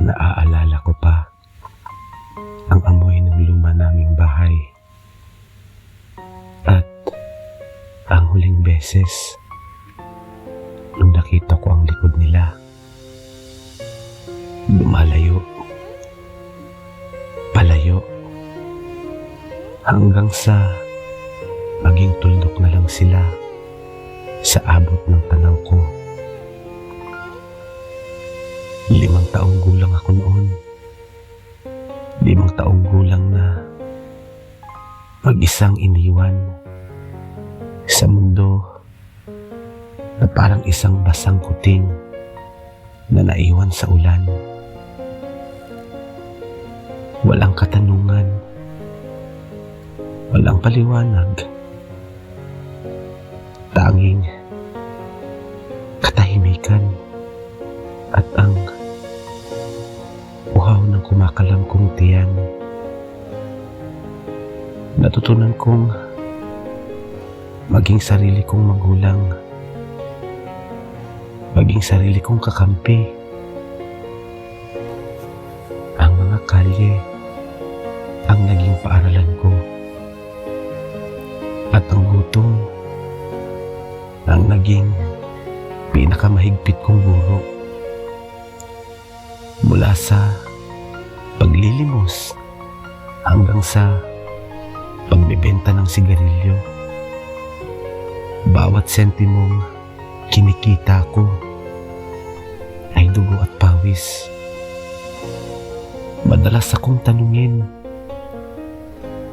Naaalala ko pa ang amoy ng luma naming bahay at ang huling beses nung nakita ko ang likod nila. Lumalayo, palayo, hanggang sa maging tuldok na lang sila sa abot ng tanaw ko. 5 taong gulang ako noon. 5 taong gulang na mag-isang iniwan sa mundo na parang isang basang kuting na naiwan sa ulan. Walang katanungan, walang paliwanag, tanging katahimikan at ang uhaw ng kumakalam kong tiyan. Natutunan kong maging sarili kong magulang, maging sarili kong kakampi. Ang mga kalye ang naging paaralan ko at ang gutom ang naging pinakamahigpit kong guro. Mula sa paglilimos hanggang sa pagbebenta ng sigarilyo, bawat sentimong kinikita ko ay dugo at pawis. Madalas akong tanungin,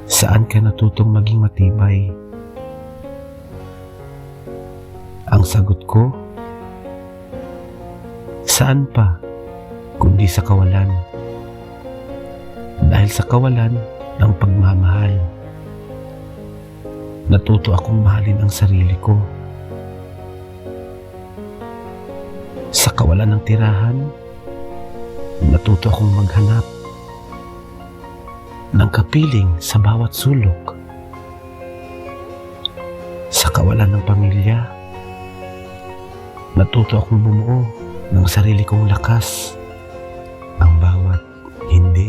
saan ka natutong maging matibay? Ang sagot ko, saan pa kundi sa kawalan. Dahil sa kawalan ng pagmamahal, natuto akong mahalin ang sarili ko. Sa kawalan ng tirahan, natuto akong maghanap ng kapiling sa bawat sulok. Sa kawalan ng pamilya, natuto akong bumuo ng sarili kong lakas. Ang bawat hindi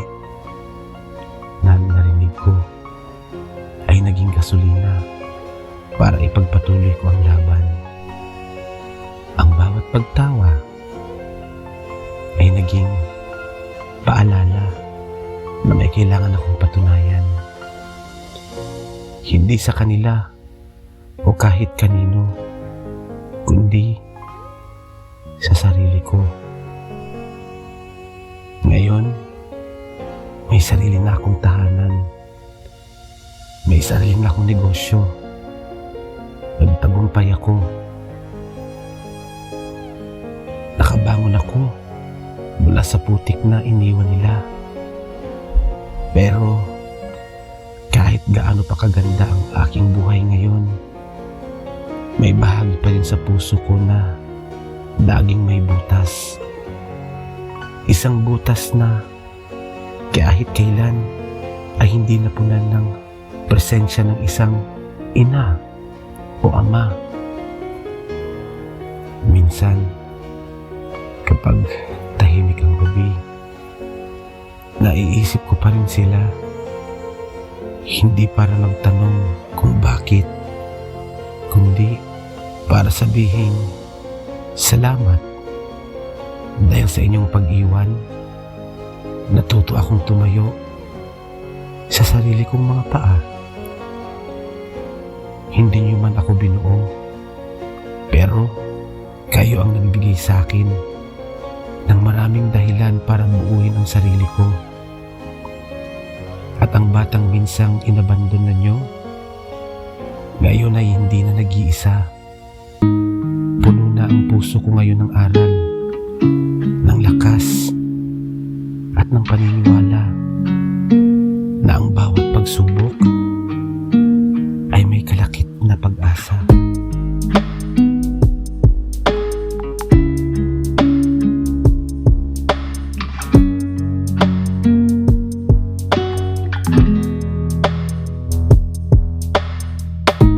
na narinig ko ay naging gasolina para ipagpatuloy ko ang laban. Ang bawat pagtawa ay naging paalala na may kailangan akong patunayan. Hindi sa kanila o kahit kanino, kundi sa sarili ko. Ngayon, may sarili na akong tahanan. May sarili na akong negosyo. Nagtagumpay ako. Nakabangon ako mula sa putik na iniwan nila. Pero kahit gaano pa kaganda ang aking buhay ngayon, may bahagi pa rin sa puso ko na laging may butas. Isang butas na kahit kailan ay hindi napunan ng presensya ng isang ina o ama. Minsan, kapag tahimik ang gabi, naiisip ko pa rin sila. Hindi para magtanong kung bakit, kundi para sabihin, salamat. Dahil sa inyong pag-iwan, natuto akong tumayo sa sarili kong mga paa. Hindi niyo man ako binuo, pero kayo ang nagbigay sa akin ng maraming dahilan para buuin ang sarili ko. At ang batang minsang inabandon na nyo, ngayon ay hindi na nag-iisa. Puno na ang puso ko ngayon ng aral, ng lakas at ng paniniwala na ang bawat pagsubok